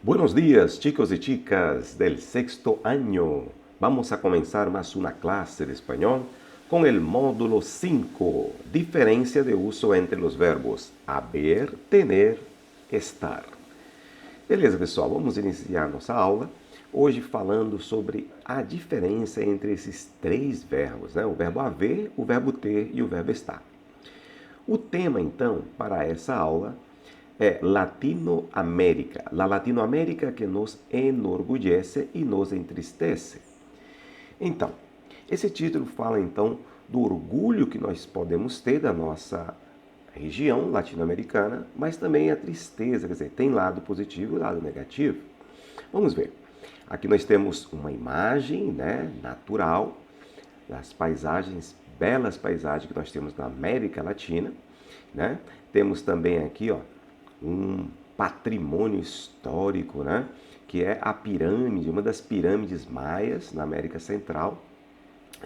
Buenos días, chicos y chicas del sexto año. Vamos a comenzar más una clase de español con el módulo 5, diferencia de uso entre los verbos haber, tener, estar. Beleza, pessoal, vamos iniciar nossa aula hoje falando sobre a diferença entre esses três verbos, né? O verbo haver, o verbo ter e o verbo estar. O tema, então, para essa aula é Latinoamérica. La Latinoamérica que nos enorgulhece e nos entristece. Então, esse título fala então do orgulho que nós podemos ter da nossa região latino-americana, mas também a tristeza, quer dizer, tem lado positivo e lado negativo. Vamos ver. Aqui nós temos uma imagem, né, natural das paisagens, belas paisagens que nós temos na América Latina, né? Temos também aqui, ó, um patrimônio histórico, né? Que é a pirâmide, uma das pirâmides maias na América Central.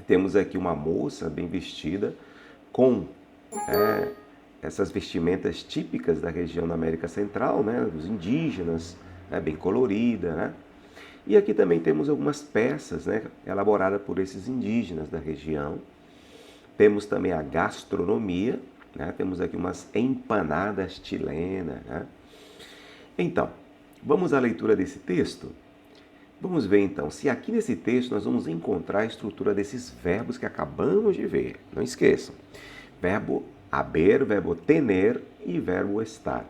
Temos aqui uma moça bem vestida com essas vestimentas típicas da região da América Central, né? Dos indígenas, né? Bem colorida, né? E aqui também temos algumas peças, né? Elaboradas por esses indígenas da região. Temos também a gastronomia, né? Temos aqui umas empanadas chilenas, né? Então, vamos à leitura desse texto? Vamos ver então, se aqui nesse texto nós vamos encontrar a estrutura desses verbos que acabamos de ver. Não esqueçam, verbo haber, verbo tener e verbo estar.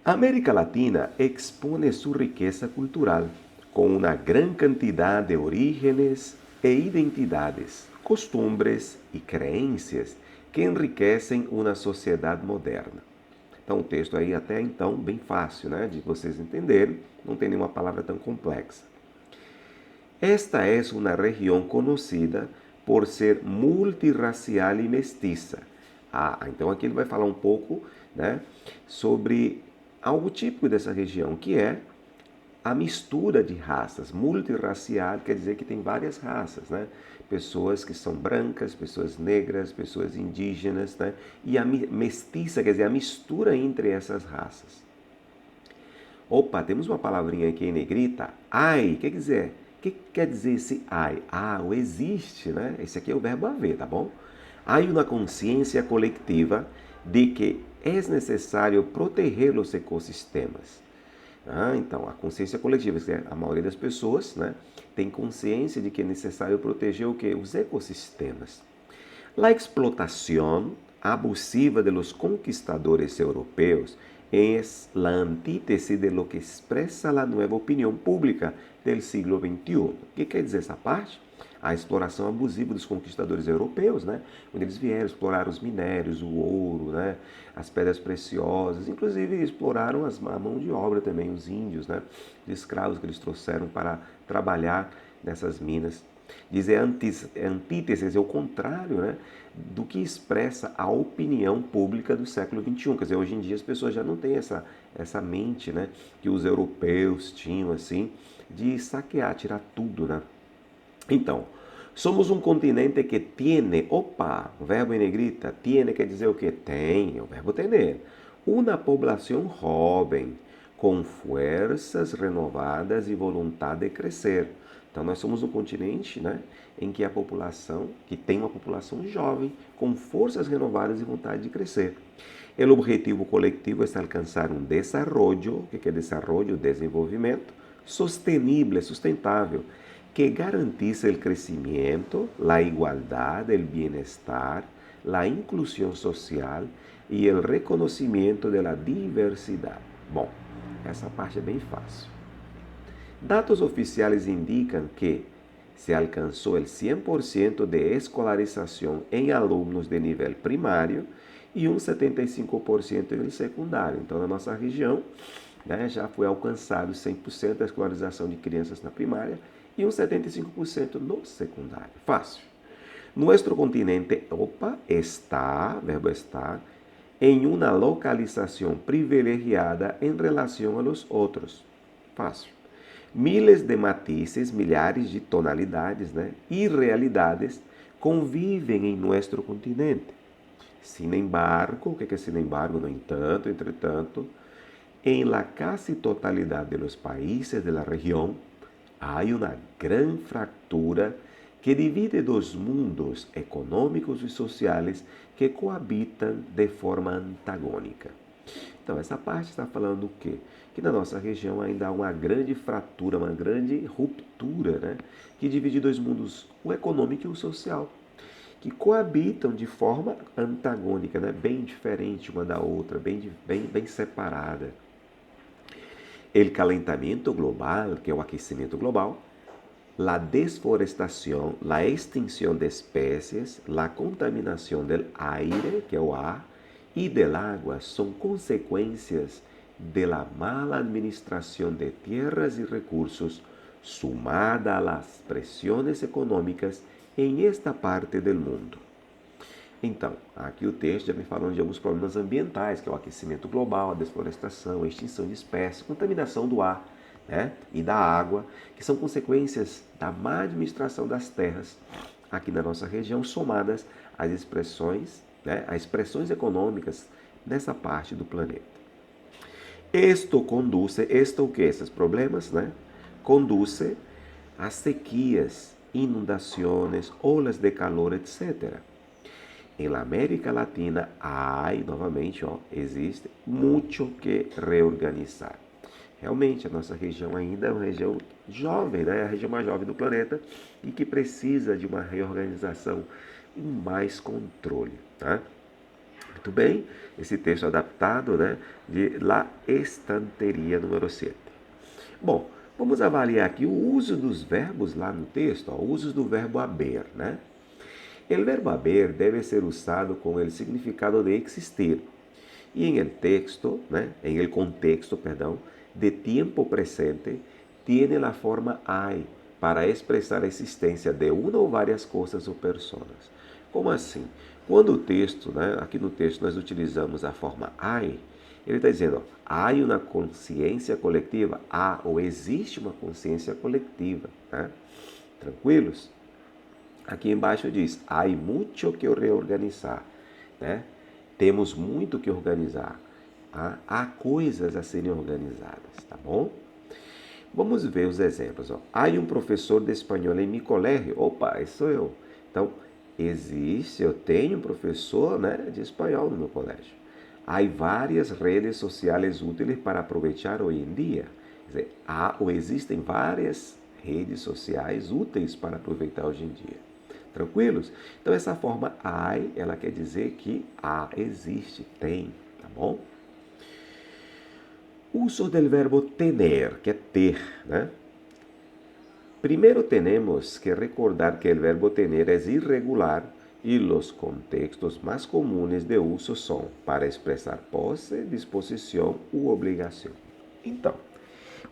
A América Latina expone su riqueza cultural con una gran cantidad de orígenes e identidades, costumbres y creencias que enriquecem uma sociedade moderna. Então, o texto aí até então bem fácil, né, de vocês entenderem, não tem nenhuma palavra tão complexa. Esta é uma região conhecida por ser multirracial e mestiça. Então aqui ele vai falar um pouco, né, sobre algo típico dessa região, que é a mistura de raças. Multirracial quer dizer que tem várias raças, né? Pessoas que são brancas, pessoas negras, pessoas indígenas, né? E a mestiça quer dizer a mistura entre essas raças. Opa, temos uma palavrinha aqui em negrita, ai, o que quer dizer esse ai? O existe, né? Esse aqui é o verbo haver, tá bom? Há uma consciência coletiva de que é necessário proteger os ecossistemas. Então, a consciência coletiva, a maioria das pessoas, né, tem consciência de que é necessário proteger o quê? Os ecossistemas. A explotação abusiva de los conquistadores europeus é a antítese de lo que expressa a nova opinião pública do siglo XXI. O que quer dizer essa parte? A exploração abusiva dos conquistadores europeus, né? Quando eles vieram explorar os minérios, o ouro, né? As pedras preciosas, inclusive exploraram a mão de obra também, os índios, né? Os escravos que eles trouxeram para trabalhar nessas minas. Dizer antítese é o contrário, né, do que expressa a opinião pública do século XXI. Quer dizer, hoje em dia as pessoas já não têm essa mente, né, que os europeus tinham, assim, de saquear, tirar tudo, né? Então, somos um continente que tiene, o verbo em negrita, tiene quer dizer o que? Tem, é o verbo tener. Uma população jovem, com forças renovadas e vontade de crescer. Então, nós somos um continente, né, em que que tem uma população jovem, com forças renovadas e vontade de crescer. O objetivo coletivo é alcançar um desarrollo, que é desarrollo, desenvolvimento, sostenible, sustentável, que garantiza o crescimento, a igualdade, o bem-estar, a inclusão social e o reconhecimento da diversidade. Bom, essa parte é bem fácil. Dados oficiais indicam que se alcançou o 100% de escolarização em alunos de nível primário e um 75% em secundário. Então, na nossa região, né, já foi alcançado 100% da escolarização de crianças na primária e um 75% no secundário. Fácil. Nuestro continente, está, verbo estar, em uma localização privilegiada em relação a los outros. Fácil. Miles de matizes, milhares de tonalidades, né, e realidades convivem em nosso continente. Sin embargo, o que é sin embargo? No entanto, entretanto, En la casi totalidad de los países de la región hay una gran fractura que divide dos mundos econômicos e sociais que coabitam de forma antagônica. Então, essa parte está falando o quê? Que na nossa região ainda há uma grande fratura, uma grande ruptura, né? Que divide dois mundos, o econômico e o social, que coabitam de forma antagônica, né? Bem diferente uma da outra, bem separada. O calentamiento global, que é o aquecimento global, la desforestación, la extinción de especies, la contaminación del aire, que é o ar, y del agua son consecuencias de la mala administración de tierras y recursos sumada a las presiones econômicas em esta parte del mundo. Então, aqui o texto já me falando de alguns problemas ambientais, que é o aquecimento global, a desflorestação, a extinção de espécies, contaminação do ar, né, e da água, que são consequências da má administração das terras aqui na nossa região, somadas às expressões, né, às pressões econômicas nessa parte do planeta. Esto o que? Esses problemas, né, conduce a sequias, inundações, olas de calor, etc. Em la América Latina, novamente, existe muito que reorganizar. Realmente, a nossa região ainda é uma região jovem, né? A região mais jovem do planeta e que precisa de uma reorganização e mais controle. Tá? Muito bem, esse texto adaptado, né, de La Estanteria número 7. Bom, vamos avaliar aqui o uso dos verbos lá no texto, o uso do verbo haber, né? O verbo haber deve ser usado com o significado de existir. E em el texto, né, em el contexto, de tempo presente, tiene a forma hay para expressar a existência de uma ou várias coisas ou personas. Como assim? Quando o texto, né, aqui no texto nós utilizamos a forma hay, ele está dizendo, há uma consciência coletiva, há ou existe uma consciência coletiva. Né? Tranquilos? Aqui embaixo diz, há muito que reorganizar, né? Temos muito que organizar. Há coisas a serem organizadas, tá bom? Vamos ver os exemplos. Há um professor de espanhol em meu colégio. Opa, esse sou eu. Então, eu tenho um professor, né, de espanhol no meu colégio. Há várias redes sociais úteis para aproveitar hoje em dia. Quer dizer, existem várias redes sociais úteis para aproveitar hoje em dia. Tranquilos? Então, essa forma hay, ela quer dizer que existe, tem, tá bom? Uso del verbo tener, que é ter, né? Primeiro temos que recordar que o verbo tener é irregular e os contextos mais comuns de uso são para expressar posse, disposição ou obrigação. Então,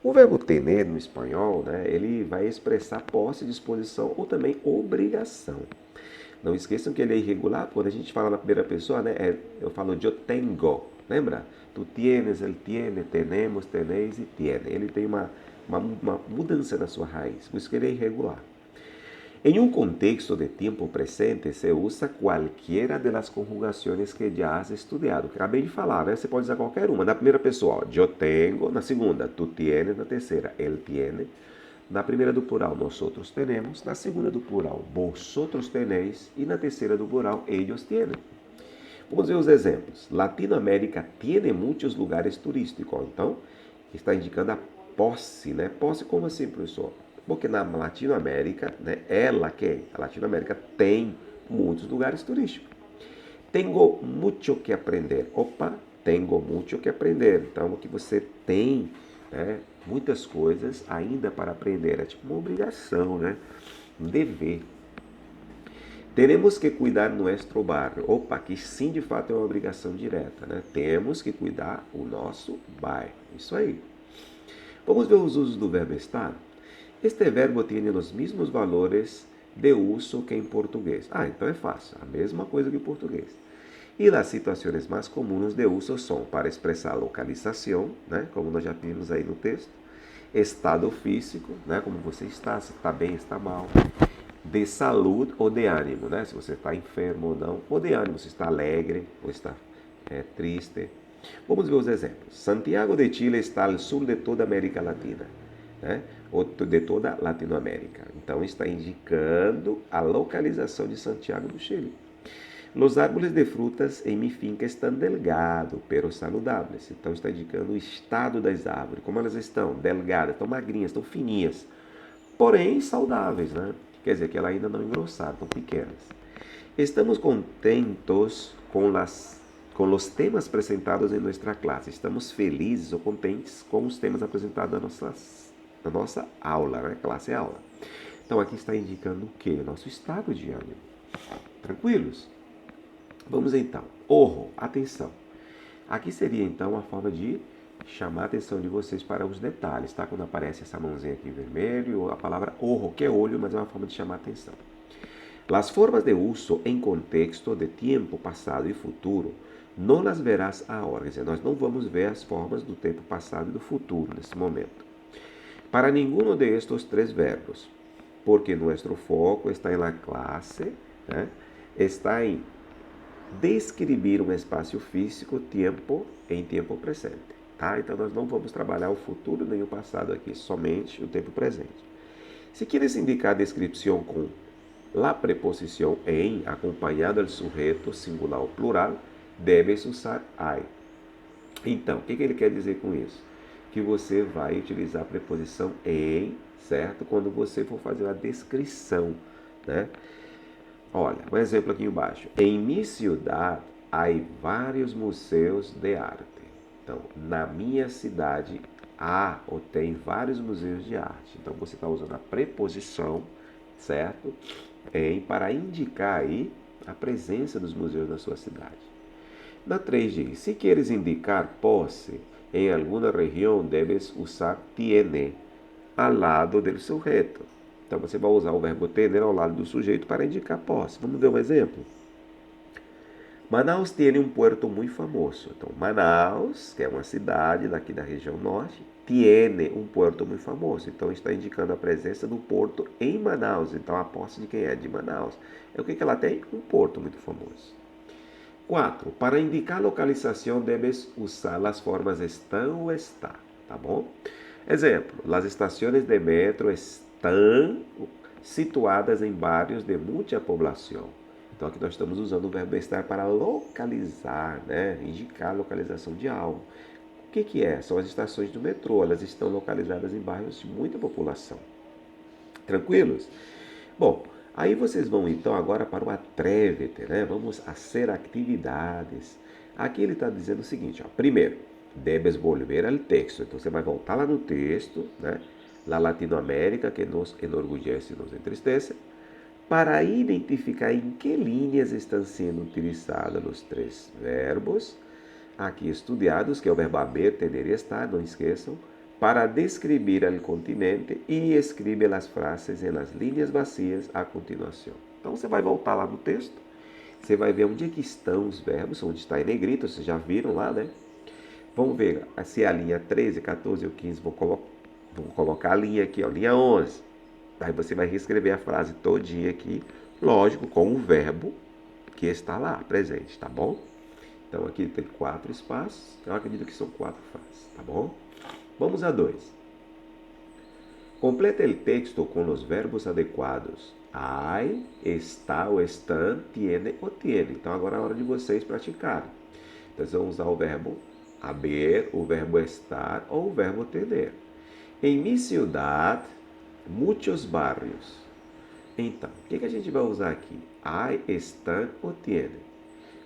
o verbo tener no espanhol, né, ele vai expressar posse, disposição ou também obrigação. Não esqueçam que ele é irregular, quando a gente fala na primeira pessoa, né, eu falo eu tengo, lembra? Tu tienes, ele tiene, tenemos, tenéis e tiene. Ele tem uma mudança na sua raiz, por isso que ele é irregular. Em um contexto de tempo presente, se usa qualquer das conjugações que já has estudado. Acabei de falar, né? Você pode usar qualquer uma. Na primeira pessoa, eu tenho. Na segunda, tu tienes. Na terceira, ele tiene. Na primeira do plural, nosotros tenemos. Na segunda do plural, vosotros tenéis. E na terceira do plural, ellos tienen. Vamos ver os exemplos. Latinoamérica tiene muitos lugares turísticos. Então, está indicando a posse, né? Posse como assim, professor? Porque na Latinoamérica, né, a Latinoamérica tem muitos lugares turísticos. Tengo muito que aprender. Opa, tengo muito que aprender. Então, o que você tem, né, muitas coisas ainda para aprender. É tipo uma obrigação, né? Um dever. Temos que cuidar nosso bairro. Opa, que sim, de fato, é uma obrigação direta, né? Temos que cuidar o nosso bairro. Isso aí. Vamos ver os usos do verbo estar? Este verbo tem os mesmos valores de uso que em português. Então é fácil, a mesma coisa que em português. E as situações mais comuns de uso são para expressar localização, né, como nós já vimos aí no texto, estado físico, né, como você está, se está bem, está mal, de saúde ou de ânimo, né, se você está enfermo ou não, ou de ânimo, se está alegre ou está triste. Vamos ver os exemplos. Santiago de Chile está ao sul de toda a América Latina, né? Ou de toda a Latinoamérica. Então está indicando a localização de Santiago do Chile. Los árboles de frutas em mi finca estão delgados, pero saludables. Então está indicando o estado das árvores, como elas estão, delgadas, estão magrinhas, estão fininhas, porém saudáveis, né? Quer dizer que elas ainda não engrossaram, estão pequenas. Estamos contentos com os temas apresentados em nossa classe. Estamos felizes ou contentes com os temas apresentados na nossa aula, né? Classe é aula. Então aqui está indicando o quê? Nosso estado de ânimo. Tranquilos? Vamos então. Ojo, atenção. Aqui seria então a forma de chamar a atenção de vocês para os detalhes, tá? Quando aparece essa mãozinha aqui em vermelho, a palavra ojo, que é olho, mas é uma forma de chamar a atenção. Las formas de uso em contexto de tempo passado e futuro não las verás agora. Quer dizer, nós não vamos ver as formas do tempo passado e do futuro nesse momento. Para nenhum de estes três verbos, porque nosso foco está em la classe, né? Está em descrever um espaço físico em tempo presente. Tá? Então nós não vamos trabalhar o futuro nem o passado aqui, somente o tempo presente. Se queres indicar a descrição com la preposição em, acompanhado do sujeito singular ou plural, deves usar I. Então, o que ele quer dizer com isso? Que você vai utilizar a preposição em, certo? Quando você for fazer a descrição, né? Olha, um exemplo aqui embaixo. Em minha cidade, há vários museus de arte. Então, na minha cidade, há ou tem vários museus de arte. Então, você está usando a preposição, certo? Para indicar aí a presença dos museus na sua cidade. Na 3 diz, se queres indicar posse em alguma região, deves usar tiene ao lado do sujeito. Então, você vai usar o verbo tener ao lado do sujeito para indicar posse. Vamos ver um exemplo? Manaus tem um porto muito famoso. Então, Manaus, que é uma cidade daqui da região norte, tiene um porto muito famoso. Então, está indicando a presença do porto em Manaus. Então, a posse de quem é? De Manaus. É o que ela tem? Um porto muito famoso. 4. Para indicar a localização, deves usar as formas estão ou está. Tá bom? Exemplo. As estações de metro estão situadas em bairros de muita população. Então aqui nós estamos usando o verbo estar para localizar, né? Indicar a localização de algo. O que é? São as estações do metrô, elas estão localizadas em bairros de muita população. Tranquilos? Bom, aí vocês vão então agora para o atrévete, né? Vamos fazer atividades. Aqui ele está dizendo o seguinte, ó. Primeiro, debes volver ao texto. Então você vai voltar lá no texto, né? La Latinoamérica, que nos enorgulhece e nos entristece, para identificar em que linhas estão sendo utilizados os três verbos aqui estudados, que é o verbo haber, tener e estar, não esqueçam, para descrever o continente e escreve as frases nas linhas vazias a continuação. Então você vai voltar lá no texto, você vai ver onde é que estão os verbos, onde está em negrito, vocês já viram lá, né? Vamos ver se é a linha 13, 14 ou 15, vou colocar a linha aqui, ó, linha 11. Aí você vai reescrever a frase todinha aqui, lógico, com o verbo que está lá, presente, tá bom? Então aqui tem 4 espaços, eu acredito que são 4 frases, tá bom? Vamos a 2. Completa o texto com os verbos adequados. Hay, está ou están, tiene ou tiene. Então agora é a hora de vocês praticarem. Então vocês vão usar o verbo haber, o verbo estar ou o verbo tener. Em mi ciudad, muitos barrios. Então, o que a gente vai usar aqui? Hay, están ou tiene.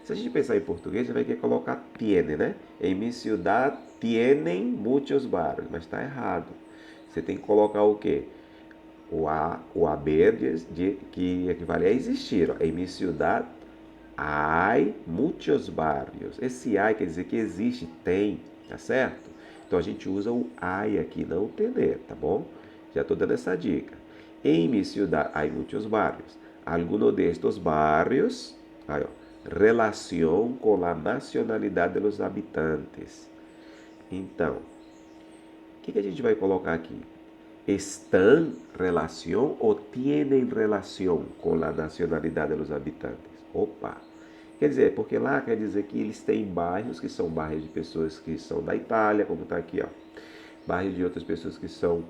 Se a gente pensar em português, você vai querer colocar tiene, né? Em mi ciudad tienen muitos barrios, mas está errado. Você tem que colocar o quê? O haber que equivale a existir. Ó. Em mi ciudad hay muitos barrios. Esse hay quer dizer que existe, tem, tá certo? Então a gente usa o hay aqui, não o tener, tá bom? Já estou dando essa dica. Em mi ciudad hay muitos barrios. Algunos de estos barrios, aí, ó, relação com a nacionalidade dos habitantes. Então, o que a gente vai colocar aqui? Estão relação ou tienen relação com a nacionalidade dos habitantes? Opa! Quer dizer, porque lá quer dizer que eles têm bairros que são bairros de pessoas que são da Itália, como está aqui, ó. Bairros de outras pessoas que são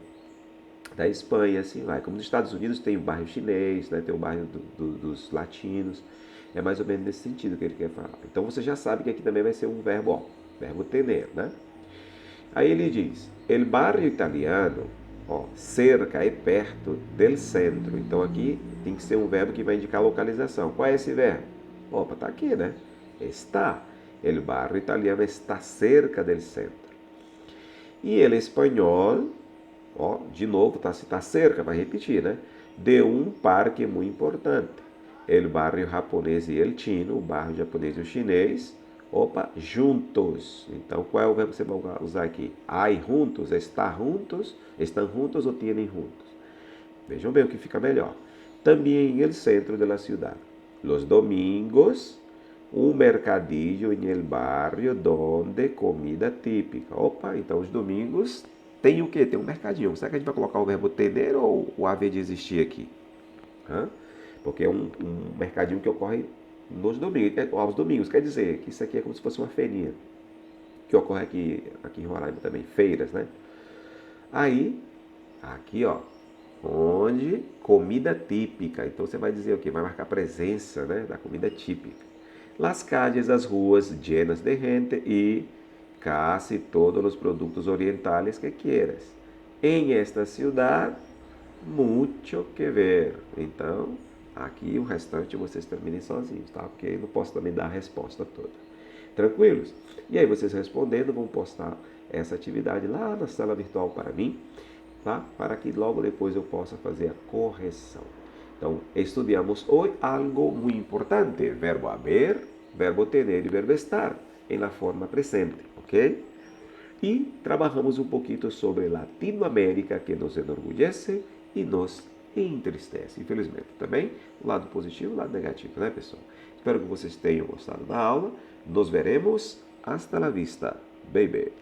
da Espanha, assim vai. Como nos Estados Unidos tem o bairro chinês, né? Tem o bairro dos latinos. É mais ou menos nesse sentido que ele quer falar. Então você já sabe que aqui também vai ser um verbo, ó, verbo tener, né? Aí ele diz, el barrio italiano, ó, cerca é perto del centro. Então aqui tem que ser um verbo que vai indicar localização. Qual é esse verbo? Opa, tá aqui, né? Está. El barrio italiano está cerca del centro. E el espanhol, ó, de novo, tá cerca, vai repetir, né? De um parque muito importante. El barrio japonês e el chino, o barrio japonês e o chinês, opa, juntos. Então, qual é o verbo que você vai usar aqui? Hay juntos, está juntos, estão juntos ou tienen juntos. Vejam bem o que fica melhor. Também el centro de la ciudad. Los domingos, um mercadillo em el barrio donde comida típica. Opa, então os domingos tem o quê? Tem um mercadinho. Será que a gente vai colocar o verbo ter ou o haver de existir aqui? Porque é um mercadinho que ocorre nos domingos, aos domingos. Quer dizer que isso aqui é como se fosse uma feirinha, que ocorre aqui em Roraima também, feiras, né? Aí, aqui ó, onde comida típica. Então você vai dizer o quê? Vai marcar presença, né, da comida típica. Las calles, as ruas llenas de gente e casi todos os produtos orientales que quieras. Em esta ciudad, mucho que ver. Então, aqui o restante vocês terminem sozinhos, tá? Porque eu não posso também dar a resposta toda. Tranquilos? E aí vocês respondendo vão postar essa atividade lá na sala virtual para mim, tá? Para que logo depois eu possa fazer a correção. Então, estudamos hoje algo muito importante, verbo haber, verbo tener e verbo estar, em la forma presente, ok? E trabalhamos um pouquinho sobre Latinoamérica, que nos enorgulhece e nos entristece, infelizmente. Também o lado positivo e o lado negativo, né, pessoal? Espero que vocês tenham gostado da aula. Nos veremos. Hasta la vista, baby!